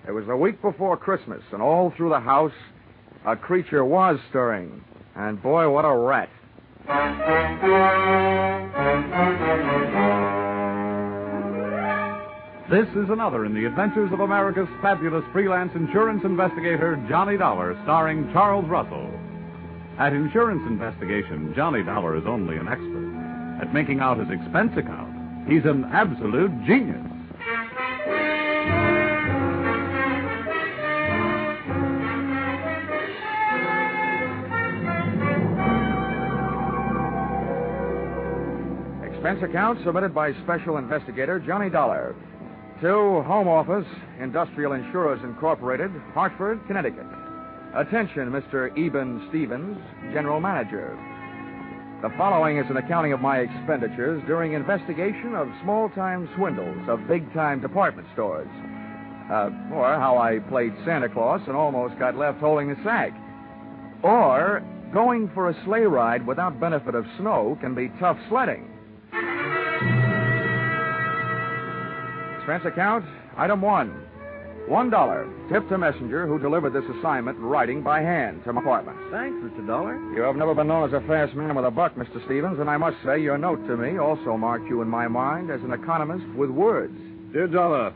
It was the week before Christmas, and all through the house, a creature was stirring. And boy, what a rat. This is another in the adventures of America's fabulous freelance insurance investigator, Johnny Dollar, starring Charles Russell. At Insurance Investigation, Johnny Dollar is only an expert. At making out his expense account, he's an absolute genius. Expense account submitted by Special Investigator Johnny Dollar to Home Office, Industrial Insurers Incorporated, Hartford, Connecticut. Attention, Mr. Eben Stevens, General Manager. The following is an accounting of my expenditures during investigation of small-time swindles of big-time department stores. Or how I played Santa Claus and almost got left holding the sack. Or going for a sleigh ride without benefit of snow can be tough sledding. Expense account, item 1. $1. Tip to messenger who delivered this assignment in writing by hand to my apartment. Thanks, Mr. Dollar. You have never been known as a fast man with a buck, Mr. Stevens, and I must say your note to me also marked you in my mind as an economist with words. Dear Dollar,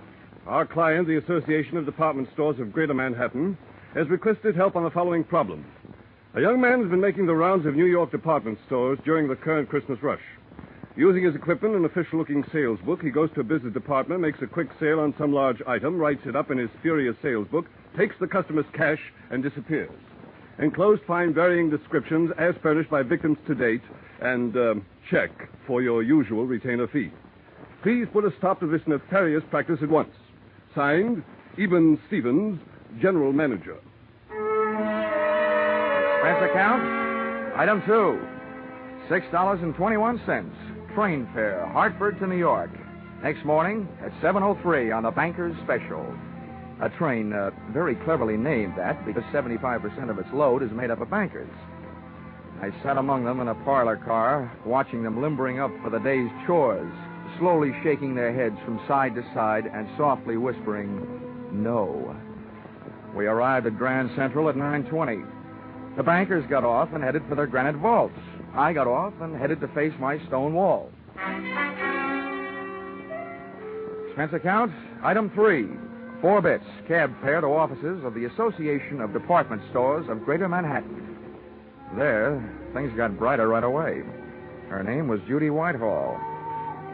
our client, the Association of Department Stores of Greater Manhattan, has requested help on the following problem. A young man has been making the rounds of New York department stores during the current Christmas rush. Using his equipment and official-looking sales book, he goes to a business department, makes a quick sale on some large item, writes it up in his furious sales book, takes the customer's cash, and disappears. Enclosed find varying descriptions as furnished by victims to date, and check for your usual retainer fee. Please put a stop to this nefarious practice at once. Signed, Eben Stevens, General Manager. Expense account, item 2. $6.21. Train fare, Hartford to New York. Next morning at 7:03 on the Banker's Special. A train very cleverly named that because 75% of its load is made up of bankers. I sat among them in a parlor car, watching them limbering up for the day's chores, slowly shaking their heads from side to side and softly whispering, "No." We arrived at Grand Central at 9:20. The bankers got off and headed for their granite vaults. I got off and headed to face my stone wall. Expense account, item 3. 4 bits, cab fare to offices of the Association of Department Stores of Greater Manhattan. There, things got brighter right away. Her name was Judy Whitehall.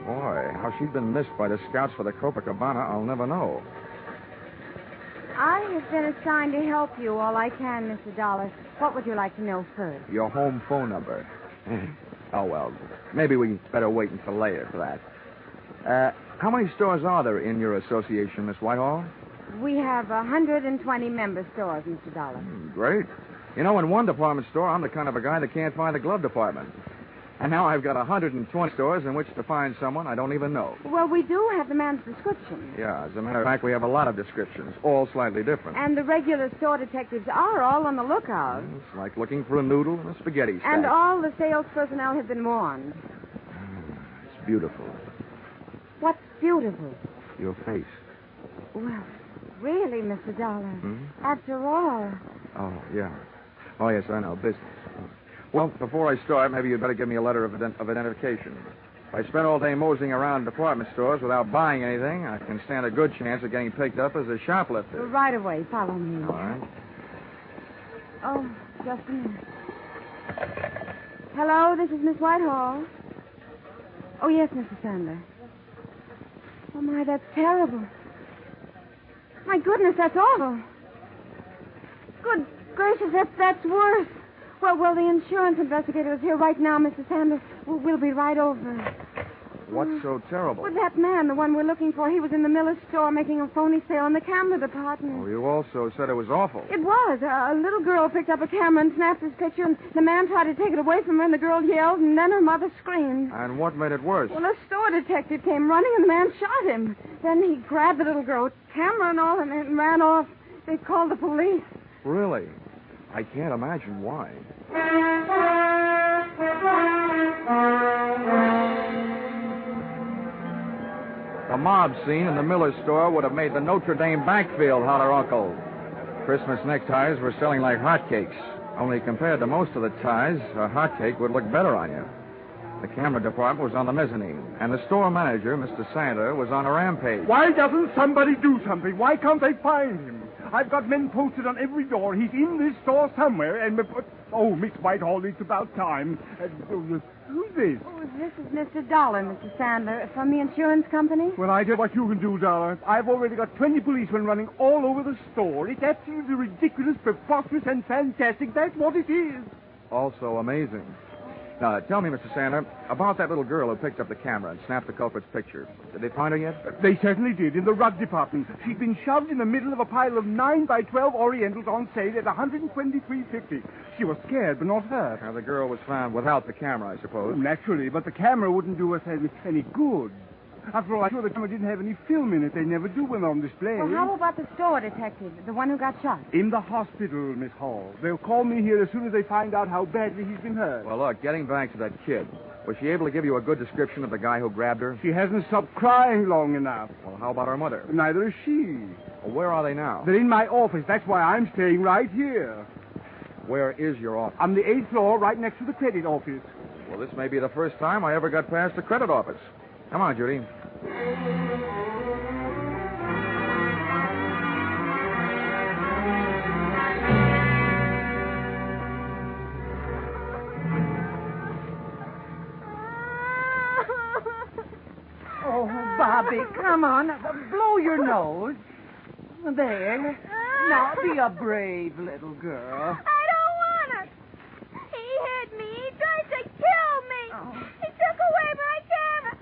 Boy, how she'd been missed by the scouts for the Copacabana, I'll never know. I have been assigned to help you all I can, Mr. Dollar. What would you like to know first? Your home phone number. Oh, well, maybe we better wait until later for that. How many stores are there in your association, Miss Whitehall? We have 120 member stores, Mr. Dollar. Great. You know, in one department store, I'm the kind of a guy that can't find a glove department. And now I've got 120 stores in which to find someone I don't even know. Well, we do have the man's description. Yeah, as a matter of fact, we have a lot of descriptions, all slightly different. And the regular store detectives are all on the lookout. It's like looking for a noodle in a spaghetti stack. And all the sales personnel have been warned. It's beautiful. What's beautiful? Your face. Well, really, Mr. Dollar. After all. Oh, yeah. Oh, yes, I know. Business. Well, before I start, maybe you'd better give me a letter of identification. If I spend all day moseying around department stores without buying anything, I can stand a good chance of getting picked up as a shoplifter. Right away. Follow me. All right. Oh, just a minute. Hello, this is Miss Whitehall. Oh, yes, Mr. Sandler. Oh, my, that's terrible. My goodness, that's awful. Good gracious, that's worse. Well, the insurance investigator is here right now, Mr. Sanders. We'll be right over. What's so terrible? Well, that man, the one we're looking for, he was in the Miller's store making a phony sale in the camera department. Oh, you also said it was awful. It was. A little girl picked up a camera and snapped his picture, and the man tried to take it away from her, and the girl yelled, and then her mother screamed. And what made it worse? Well, a store detective came running, and the man shot him. Then he grabbed the little girl, camera and all, and ran off. They called the police. Really? I can't imagine why. The mob scene in the Miller store would have made the Notre Dame backfield holler uncle. Christmas neckties were selling like hotcakes. Only compared to most of the ties, a hotcake would look better on you. The camera department was on the mezzanine, and the store manager, Mr. Sander, was on a rampage. Why doesn't somebody do something? Why can't they find him? I've got men posted on every door. He's in this store somewhere, and... Oh, Miss Whitehall, it's about time. Who's this? Oh, this is Mr. Dollar, Mr. Sandler, from the insurance company. Well, I tell you what you can do, Dollar. I've already got 20 policemen running all over the store. It's absolutely ridiculous, preposterous, and fantastic. That's what it is. Also amazing. Now, tell me, Mr. Sander, about that little girl who picked up the camera and snapped the culprit's picture. Did they find her yet? They certainly did, in the rug department. She's been shoved in the middle of a pile of 9x12 Orientals on sale at $123.50. She was scared, but not hurt. Now, the girl was found without the camera, I suppose. Naturally, but the camera wouldn't do us any good. After all, I'm sure the camera didn't have any film in it. They never do when on display. Well, how about the store detective, the one who got shot? In the hospital, Miss Hall. They'll call me here as soon as they find out how badly he's been hurt. Well, look, getting back to that kid, was she able to give you a good description of the guy who grabbed her? She hasn't stopped crying long enough. Well, how about her mother? Neither is she. Well, where are they now? They're in my office. That's why I'm staying right here. Where is your office? On the 8th floor, right next to the credit office. Well, this may be the first time I ever got past the credit office. Come on, Judy. Oh, Bobby, come on. Blow your nose. There. Now, be a brave little girl. I don't want it. He hit me. He tried to kill me. Oh. He took away my camera.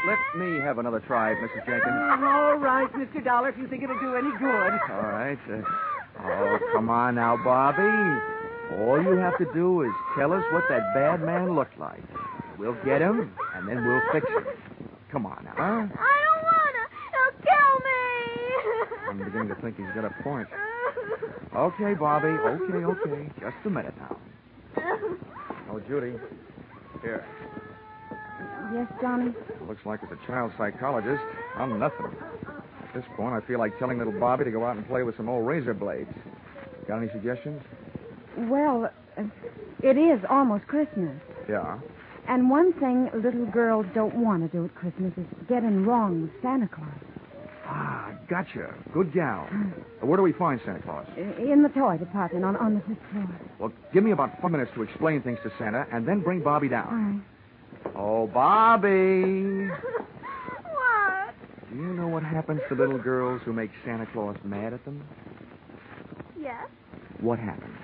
Let me have another try, Mrs. Jenkins. All right, Mr. Dollar, if you think it'll do any good. All right. Oh, come on now, Bobby. All you have to do is tell us what that bad man looked like. We'll get him, and then we'll fix him. Come on now, huh? I don't want to. He'll kill me. I'm beginning to think he's got a point. Okay, Bobby. Okay. Just a minute now. Oh, Judy. Here. Yes, Johnny? Looks like it's a child psychologist. I'm nothing. At this point, I feel like telling little Bobby to go out and play with some old razor blades. Got any suggestions? Well, it is almost Christmas. Yeah. And one thing little girls don't want to do at Christmas is get in wrong with Santa Claus. Ah, gotcha. Good gal. Where do we find Santa Claus? In the toy department on the 5th floor. Well, give me about 5 minutes to explain things to Santa, and then bring Bobby down. All right. Oh, Bobby. What? Do you know what happens to little girls who make Santa Claus mad at them? Yes. What happens?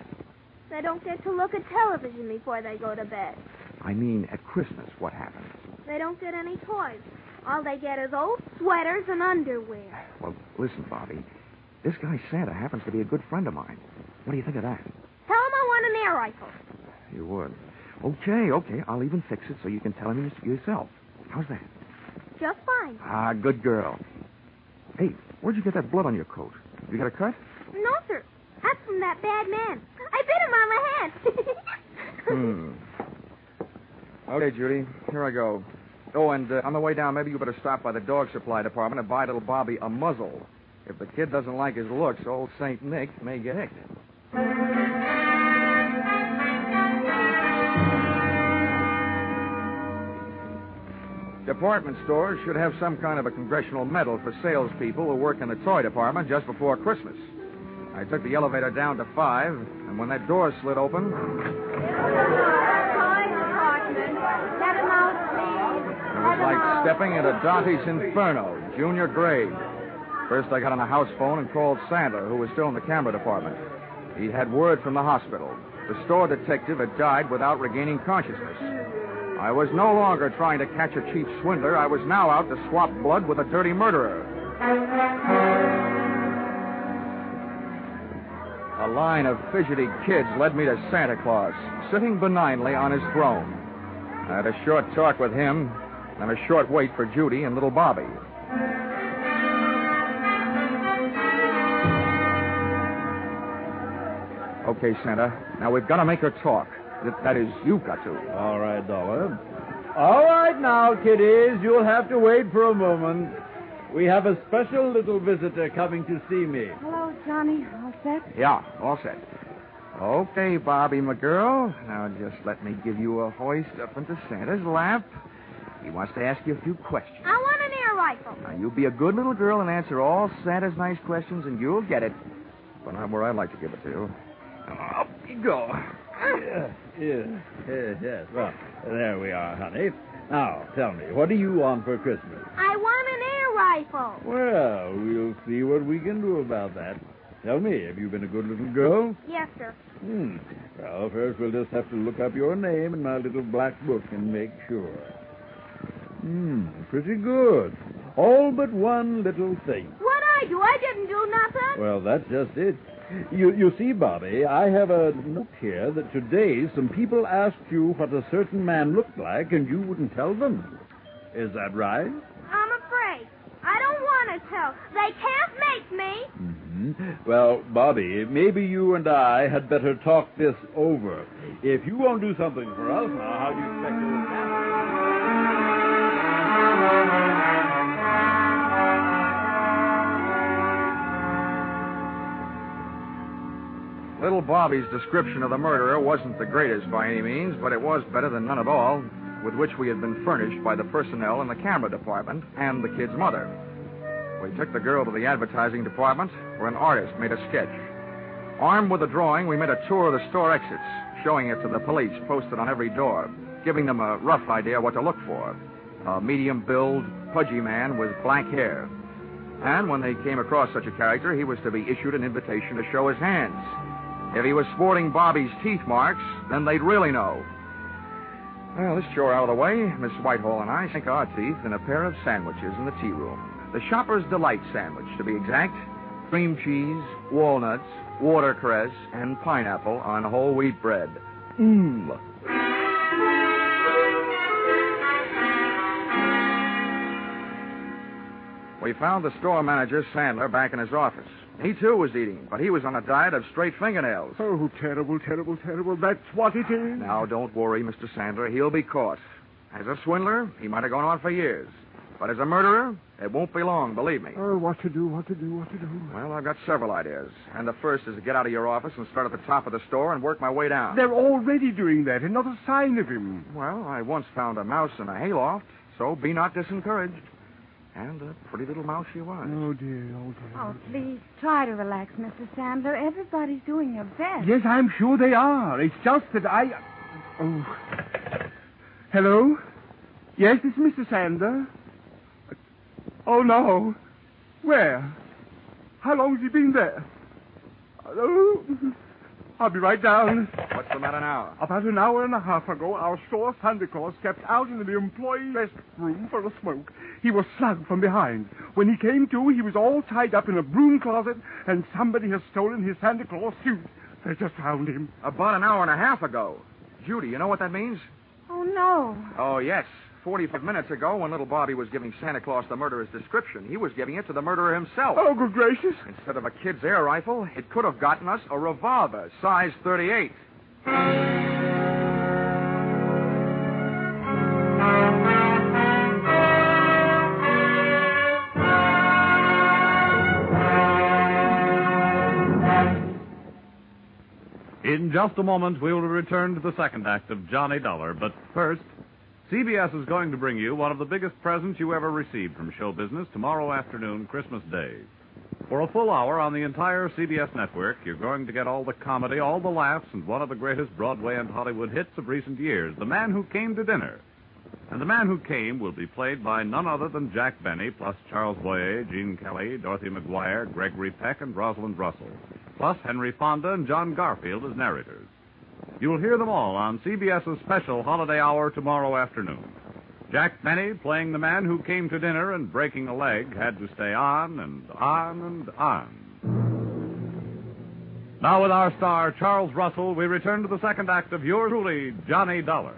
They don't get to look at television before they go to bed. I mean, at Christmas, what happens? They don't get any toys. All they get is old sweaters and underwear. Well, listen, Bobby. This guy Santa happens to be a good friend of mine. What do you think of that? Tell him I want an air rifle. You would. Okay. I'll even fix it so you can tell him yourself. How's that? Just fine. Ah, good girl. Hey, where'd you get that blood on your coat? You got a cut? No, sir. That's from that bad man. I bit him on the hand. Okay, Judy. Here I go. Oh, and on the way down, maybe you better stop by the dog supply department and buy little Bobby a muzzle. If the kid doesn't like his looks, old St. Nick may get hicked. Department stores should have some kind of a congressional medal for salespeople who work in the toy department just before Christmas. I took the elevator down to 5, and when that door slid open... Toy department. Let him out, please. It was like stepping into Dante's Inferno, junior grade. First, I got on a house phone and called Sandler, who was still in the camera department. He had word from the hospital. The store detective had died without regaining consciousness. I was no longer trying to catch a cheap swindler. I was now out to swap blood with a dirty murderer. A line of fidgety kids led me to Santa Claus, sitting benignly on his throne. I had a short talk with him, and a short wait for Judy and little Bobby. Okay, Santa. Now we've got to make her talk. That is, you've got to. All right, Dollar. All right, right now, kiddies. You'll have to wait for a moment. We have a special little visitor coming to see me. Hello, Johnny. All set? Yeah, all set. Okay, Bobby, my girl. Now, just let me give you a hoist up into Santa's lap. He wants to ask you a few questions. I want an air rifle. Now, you be a good little girl and answer all Santa's nice questions, and you'll get it. But not where I'd like to give it to you. Now, up you go. Yes. Well, there we are, honey. Now, tell me, what do you want for Christmas? I want an air rifle. Well, we'll see what we can do about that. Tell me, have you been a good little girl? Yes, sir. Well, first we'll just have to look up your name in my little black book and make sure. Pretty good. All but one little thing. What'd I do? I didn't do nothing. Well, that's just it. You see, Bobby, I have a note here that today some people asked you what a certain man looked like and you wouldn't tell them. Is that right? I'm afraid. I don't want to tell. They can't make me. Well, Bobby, maybe you and I had better talk this over. If you won't do something for us now, how do you expect to look after? Little Bobby's description of the murderer wasn't the greatest by any means, but it was better than none at all, with which we had been furnished by the personnel in the camera department and the kid's mother. We took the girl to the advertising department, where an artist made a sketch. Armed with a drawing, we made a tour of the store exits, showing it to the police posted on every door, giving them a rough idea what to look for. A medium-build, pudgy man with black hair. And when they came across such a character, he was to be issued an invitation to show his hands. If he was sporting Bobby's teeth marks, then they'd really know. Well, this chore out of the way, Miss Whitehall and I sank our teeth in a pair of sandwiches in the tea room. The Shopper's Delight sandwich, to be exact. Cream cheese, walnuts, watercress, and pineapple on whole wheat bread. We found the store manager, Sandler, back in his office. He, too, was eating, but he was on a diet of straight fingernails. Oh, terrible, terrible, terrible. That's what it is. Now, don't worry, Mr. Sandler. He'll be caught. As a swindler, he might have gone on for years. But as a murderer, it won't be long, believe me. Oh, what to do? Well, I've got several ideas. And the first is to get out of your office and start at the top of the store and work my way down. They're already doing that, and not a sign of him. Well, I once found a mouse in a hayloft, so be not disencouraged. And a pretty little mouse she was. Oh, dear. Oh, please, try to relax, Mr. Sandler. Everybody's doing their best. Yes, I'm sure they are. It's just that Oh. Hello? Yes, this is Mr. Sandler. Oh, no. Where? How long has he been there? Hello? I'll be right down. What's the matter now? About an hour and a half ago, our store Santa Claus stepped out into the employee restroom for a smoke. He was slugged from behind. When he came to, he was all tied up in a broom closet, and somebody has stolen his Santa Claus suit. They just found him. About an hour and a half ago. Judy, you know what that means? Oh, no. Oh, yes. 45 minutes ago, when little Bobby was giving Santa Claus the murderer's description, he was giving it to the murderer himself. Oh, good gracious. Instead of a kid's air rifle, it could have gotten us a revolver, size 38. In just a moment, we will return to the second act of Johnny Dollar. But first, CBS is going to bring you one of the biggest presents you ever received from show business tomorrow afternoon, Christmas Day. For a full hour on the entire CBS network, you're going to get all the comedy, all the laughs, and one of the greatest Broadway and Hollywood hits of recent years, The Man Who Came to Dinner. And The Man Who Came will be played by none other than Jack Benny, plus Charles Boyer, Gene Kelly, Dorothy McGuire, Gregory Peck, and Rosalind Russell, plus Henry Fonda and John Garfield as narrators. You'll hear them all on CBS's special holiday hour tomorrow afternoon. Jack Benny, playing the man who came to dinner and breaking a leg, had to stay on and on and on. Now with our star, Charles Russell, we return to the second act of yours truly, Johnny Dollar.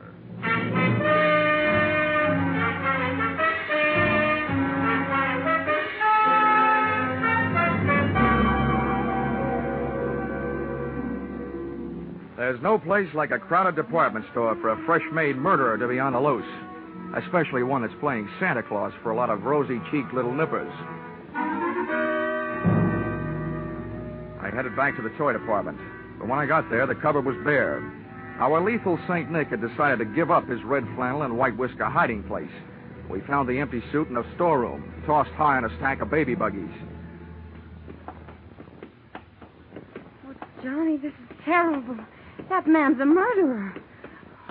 There's no place like a crowded department store for a fresh-made murderer to be on the loose. especially one that's playing Santa Claus for a lot of rosy-cheeked little nippers. I headed back to the toy department, but when I got there, the cupboard was bare. Our lethal St. Nick had decided to give up his red flannel and white whisker hiding place. We found the empty suit in a storeroom, tossed high on a stack of baby buggies. Oh, Johnny, this is terrible. That man's a murderer.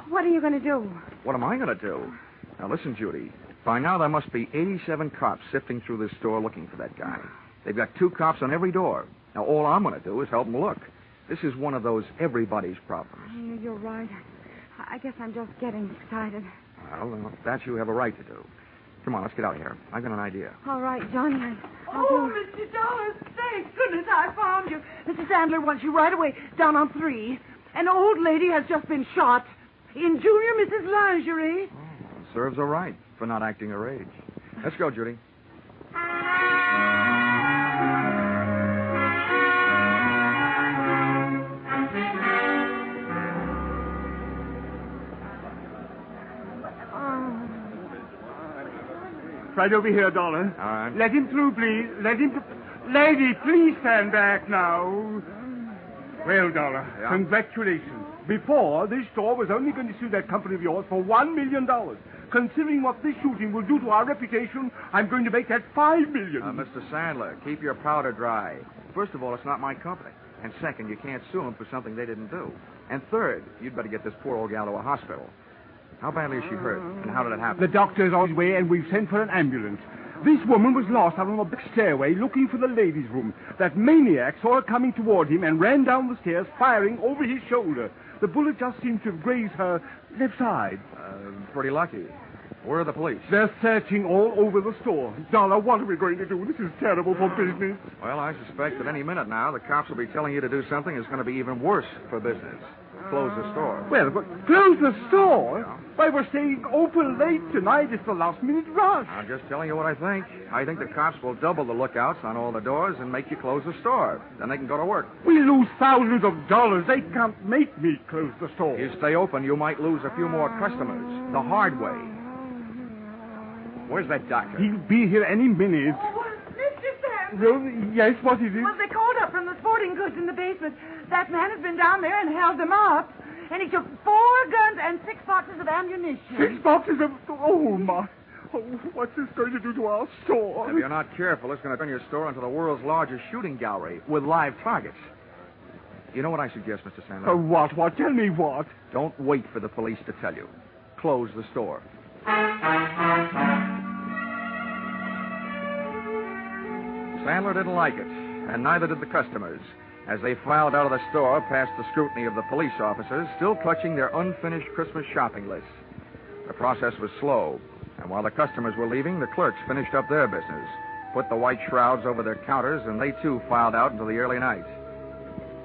What are you going to do? What am I going to do? Now, listen, Judy. By now, there must be 87 cops sifting through this store looking for that guy. They've got 2 cops on every door. Now, all I'm going to do is help them look. This is one of those everybody's problems. You're right. I guess I'm just getting excited. Well, that you have a right to do. Come on, let's get out of here. I've got an idea. All right, Johnny. I'll Oh, do... Mr. Dollars, thank goodness I found you. Mrs. Sandler wants you right away down on 3. An old lady has just been shot in Junior Mrs. Lingerie. Oh, serves her right for not acting her age. Let's go, Judy. Right over here, Dollar. All right. Let him through, please. Let him... Lady, please stand back now. Well, Dollar, Yeah? congratulations. Before, this store was only going to sue that company of yours for $1 million. Considering what this shooting will do to our reputation, I'm going to make that $5 million. Mr. Sandler, keep your powder dry. First of all, it's not my company. And second, you can't sue them for something they didn't do. And third, you'd better get this poor old gal to a hospital. How badly is she hurt? And how did it happen? The doctor's on his way, and we've sent for an ambulance. This woman was lost out on the back stairway looking for the ladies' room. That maniac saw her coming toward him and ran down the stairs, firing over his shoulder. The bullet just seemed to have grazed her left side. Pretty lucky. Where are the police? They're searching all over the store. Dollar, what are we going to do? This is terrible for business. Well, I suspect that any minute now, the cops will be telling you to do something that's going to be even worse for business. Close the store. Well, but close the store? Yeah. Why, we're staying open late tonight. It's the last-minute rush. I'm just telling you what I think. I think the cops will double the lookouts on all the doors and make you close the store. Then they can go to work. We lose thousands of dollars. They can't make me close the store. You stay open, you might lose a few more customers. The hard way. Where's that doctor? He'll be here any minute. Oh, Mr. Sandler. Well, yes, what is it? Well, they called up from the sporting goods in the basement. That man has been down there and held them up. And he took 4 guns and 6 boxes of ammunition. 6 boxes of... Oh, my. Oh, what's this going to do to our store? If you're not careful, it's going to turn your store into the world's largest shooting gallery with live targets. You know what I suggest, Mr. Sandler? What? What? Tell me what? Don't wait for the police to tell you. Close the store. Sandler didn't like it, and neither did the customers, as they filed out of the store past the scrutiny of the police officers, still clutching their unfinished Christmas shopping lists. The process was slow, and while the customers were leaving, the clerks finished up their business, put the white shrouds over their counters, and they too filed out until the early night.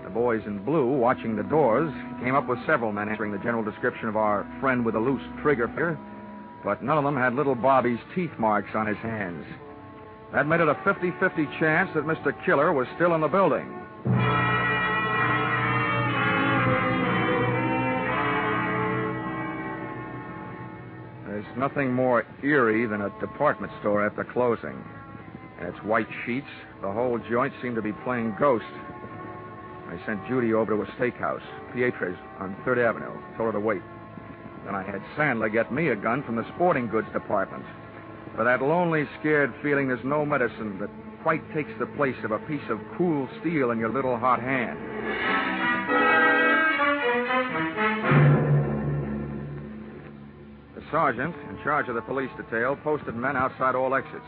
The boys in blue, watching the doors, came up with several men answering the general description of our friend with a loose trigger finger, but none of them had little Bobby's teeth marks on his hands. That made it a 50-50 chance that Mr. Killer was still in the building. There's nothing more eerie than a department store after closing. And its white sheets, the whole joint seemed to be playing ghost. I sent Judy over to a steakhouse, Pietro's, on 3rd Avenue. Told her to wait. Then I had Sandler get me a gun from the sporting goods department. For that lonely, scared feeling, there's no medicine that quite takes the place of a piece of cool steel in your little hot hand. The sergeant, in charge of the police detail, posted men outside all exits.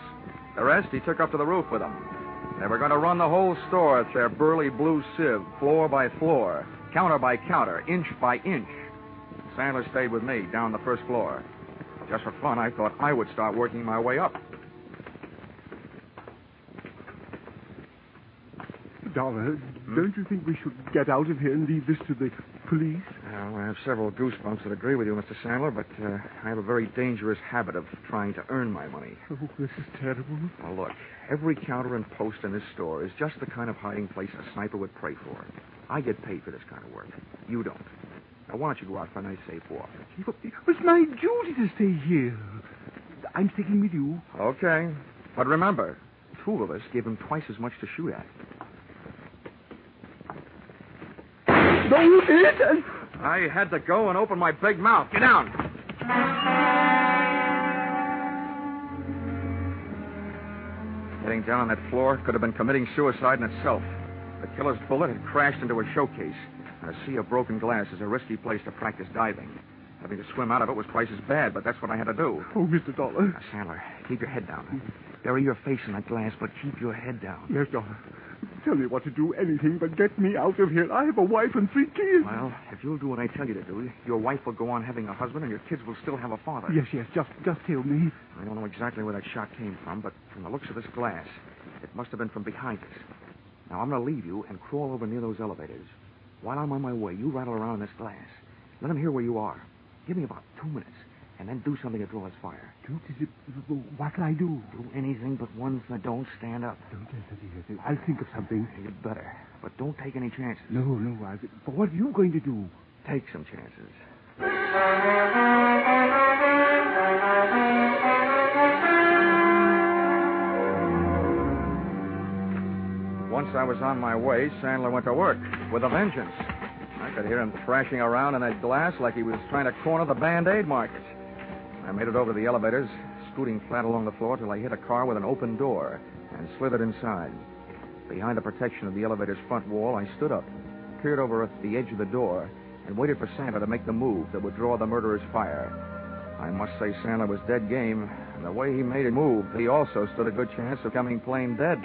The rest he took up to the roof with him. They were going to run the whole store with their burly blue sieve, floor by floor, counter by counter, inch by inch. Sandler stayed with me down the first floor. Just for fun, I thought I would start working my way up. Dollar, don't you think we should get out of here and leave this to the police? Well, I have several goosebumps that agree with you, Mr. Sandler, but I have a very dangerous habit of trying to earn my money. Oh, this is terrible. Now, look, every counter and post in this store is just the kind of hiding place a sniper would pray for. I get paid for this kind of work. You don't. Now, why don't you go out for a nice, safe walk? It's my duty to stay here. I'm sticking with you. Okay. But remember, two of us gave him twice as much to shoot at. No, you did. I had to go and open my big mouth. Get down. Getting down on that floor could have been committing suicide in itself. The killer's bullet had crashed into a showcase, and a sea of broken glass is a risky place to practice diving. Having to swim out of it was twice as bad, but that's what I had to do. Oh, Mr. Dollar. Now, Sandler, keep your head down. Bury your face in that glass, but keep your head down. Yes, Dollar. Tell me what to do, anything but get me out of here. I have a wife and 3 kids. Well, if you'll do what I tell you to do, your wife will go on having a husband, and your kids will still have a father. Yes, just tell me. I don't know exactly where that shot came from, but from the looks of this glass, it must have been from behind us. Now, I'm going to leave you and crawl over near those elevators. While I'm on my way, you rattle around in this glass. Let them hear where you are. Give me about 2 minutes, and then do something to draw his fire. What can I do? Do anything but ones that don't stand up. I'll think of something. You'd better. But don't take any chances. No. But what are you going to do? Take some chances. Once I was on my way, Sandler went to work with a vengeance. I could hear him thrashing around in that glass like he was trying to corner the Band-Aid market. I made it over to the elevators, scooting flat along the floor till I hit a car with an open door and slithered inside. Behind the protection of the elevator's front wall, I stood up, peered over at the edge of the door, and waited for Sandler to make the move that would draw the murderer's fire. I must say Sandler was dead game, and the way he made a move, he also stood a good chance of coming plain dead.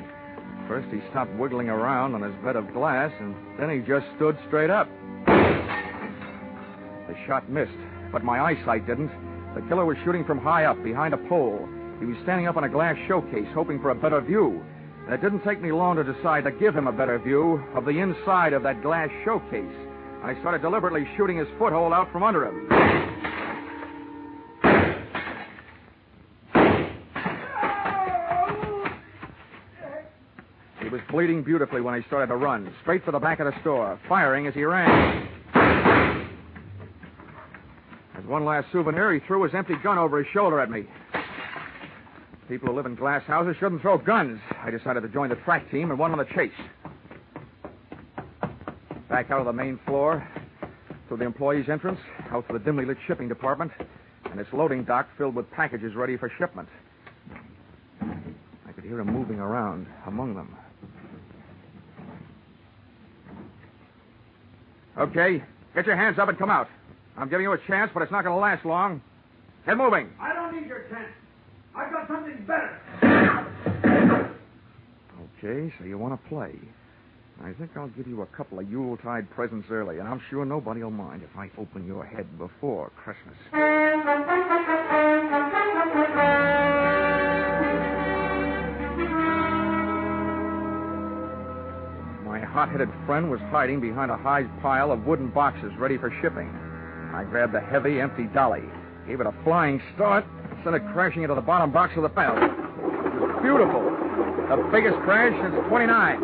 First, he stopped wiggling around on his bed of glass, and then he just stood straight up. The shot missed, but my eyesight didn't. The killer was shooting from high up, behind a pole. He was standing up on a glass showcase, hoping for a better view. And it didn't take me long to decide to give him a better view of the inside of that glass showcase. I started deliberately shooting his foothold out from under him. He was bleeding beautifully when I started to run, straight for the back of the store, firing as he ran. As one last souvenir, he threw his empty gun over his shoulder at me. People who live in glass houses shouldn't throw guns. I decided to join the track team and went on the chase. Back out of the main floor, through the employees' entrance, out to the dimly lit shipping department, and its loading dock filled with packages ready for shipment. I could hear him moving around among them. Okay, get your hands up and come out. I'm giving you a chance, but it's not going to last long. Get moving. I don't need your chance. I've got something better. Okay, so you want to play. I think I'll give you a couple of Yuletide presents early, and I'm sure nobody will mind if I open your head before Christmas. My hot-headed friend was hiding behind a high pile of wooden boxes ready for shipping. I grabbed the heavy, empty dolly, gave it a flying start, and sent it crashing into the bottom box of the pile. It was beautiful. The biggest crash since 29.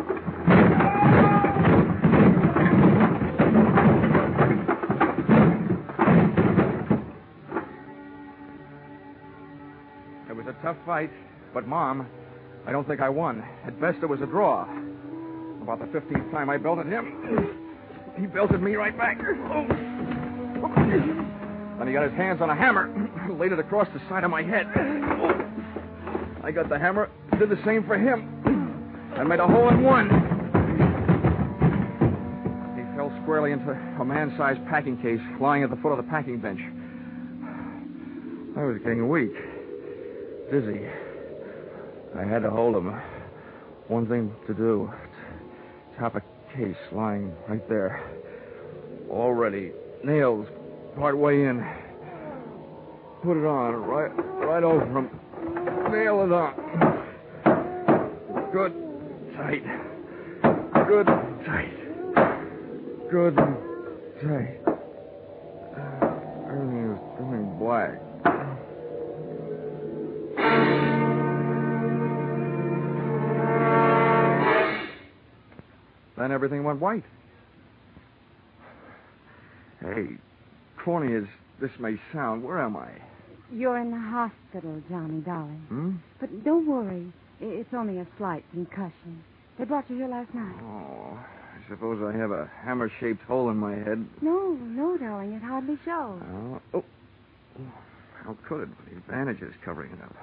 It was a tough fight, but, Mom, I don't think I won. At best, it was a draw. About the 15th time I belted him, he belted me right back. Then he got his hands on a hammer, laid it across the side of my head. I got the hammer, did the same for him, and made a hole in one. He fell squarely into a man-sized packing case lying at the foot of the packing bench. I was getting weak, dizzy. I had to hold him. One thing to do. Top a case lying right there. All ready. Nails part way in. Put it on right over him. Nail it on. Good, tight. Good, tight. Good, tight. Everything is going black. Then everything went white. Hey, corny as this may sound, where am I? You're in the hospital, Johnny, darling. Hmm? But don't worry. It's only a slight concussion. They brought you here last night. Oh, I suppose I have a hammer-shaped hole in my head. No, darling. It hardly shows. Oh. How could it? The bandages covering it up.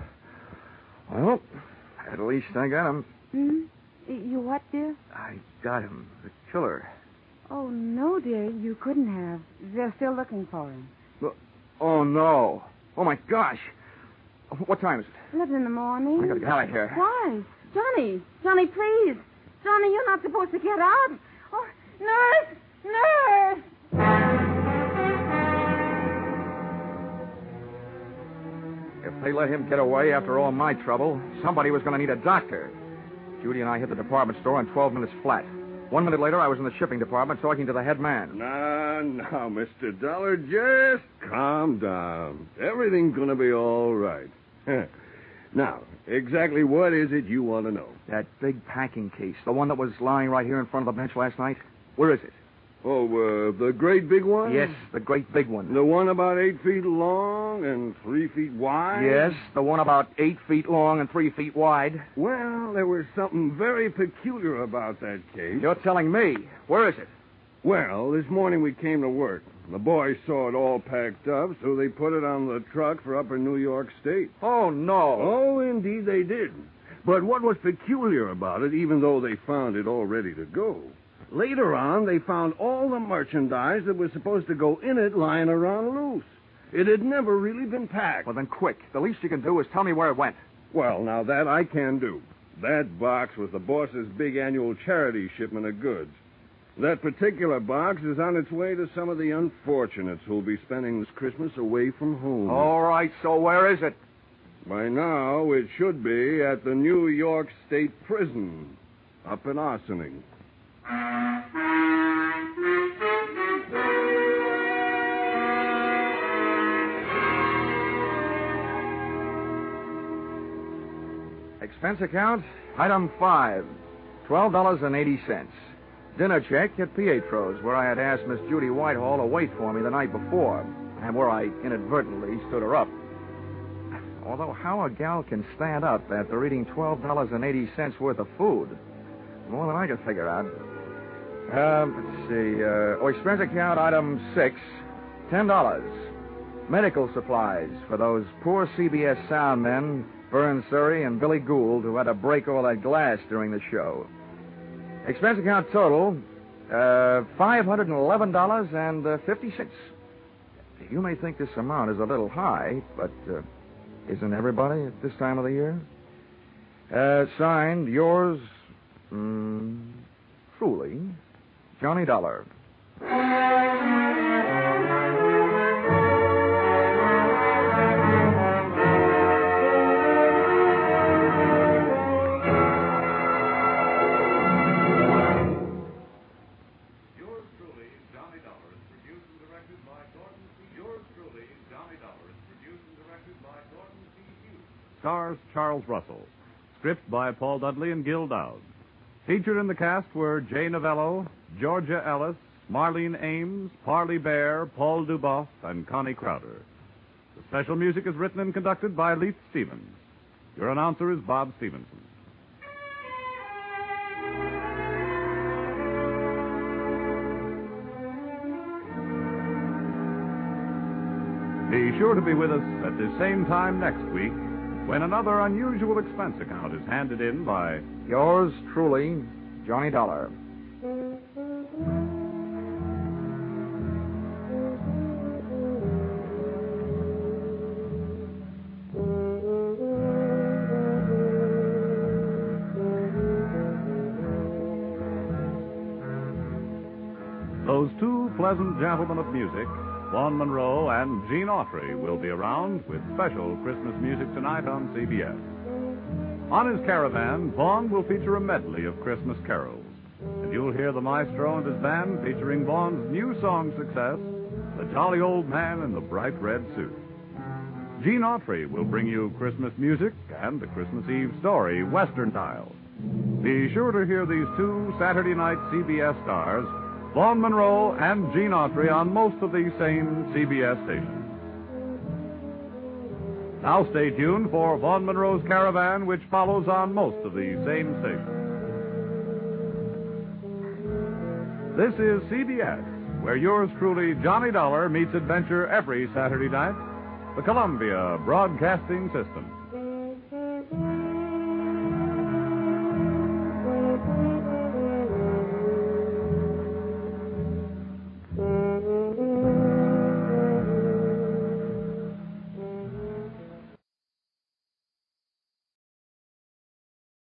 Well, at least I got him. Hmm? You what, dear? I got him. The killer. Oh, no, dear. You couldn't have. They're still looking for him. Oh, no. Oh, my gosh. What time is it? 11 in the morning. I gotta get out of here. Why? Johnny, please. Johnny, you're not supposed to get out. Oh, nurse! If they let him get away after all my trouble, somebody was going to need a doctor. Judy and I hit the department store in 12 minutes flat. 1 minute later, I was in the shipping department talking to the head man. Now, Mr. Dollar, just calm down. Everything's going to be all right. Now, exactly what is it you want to know? That big packing case, the one that was lying right here in front of the bench last night. Where is it? Oh, the great big one? Yes, the great big one. The one about 8 feet long and 3 feet wide? Yes, the one about 8 feet long and 3 feet wide. Well, there was something very peculiar about that case. You're telling me. Where is it? Well, this morning we came to work. The boys saw it all packed up, so they put it on the truck for upper New York State. Oh, no. Oh, indeed they did. But what was peculiar about it, even though they found it all ready to go, later on they found all the merchandise that was supposed to go in it lying around loose. It had never really been packed. Well, then quick. The least you can do is tell me where it went. Well, now that I can do. That box was the boss's big annual charity shipment of goods. That particular box is on its way to some of the unfortunates who'll be spending this Christmas away from home. All right, so where is it? By now, it should be at the New York State Prison, up in Ossining. Expense account, item 5, $12.80. Dinner check at Pietro's, where I had asked Miss Judy Whitehall to wait for me the night before, and where I inadvertently stood her up. Although how a gal can stand up after eating $12.80 worth of food, more than I can figure out. Let's see. Expense account, item 6, $10. Medical supplies for those poor CBS sound men, Vern Surrey and Billy Gould, who had to break all that glass during the show. Expense account total, $511.50. You may think this amount is a little high, but isn't everybody at this time of the year? Signed, yours, truly, Johnny Dollar. Stars Charles Russell. Script by Paul Dudley and Gil Dowd. Featured in the cast were Jay Novello, Georgia Ellis, Marlene Ames, Parley Bear, Paul Duboff, and Connie Crowder. The special music is written and conducted by Leith Stevens. Your announcer is Bob Stevenson. Be sure to be with us at the same time next week when another unusual expense account is handed in by Yours truly, Johnny Dollar. Those two pleasant gentlemen of music, Vaughn Monroe and Gene Autry, will be around with special Christmas music tonight on CBS. On his caravan, Vaughn will feature a medley of Christmas carols. And you'll hear the maestro and his band featuring Vaughn's new song success, The Jolly Old Man in the Bright Red Suit. Gene Autry will bring you Christmas music and the Christmas Eve story, Western Tile. Be sure to hear these two Saturday night CBS stars, Vaughn Monroe and Gene Autry, on most of these same CBS stations. Now stay tuned for Vaughn Monroe's Caravan, which follows on most of the same stations. This is CBS, where yours truly, Johnny Dollar, meets adventure every Saturday night. The Columbia Broadcasting System.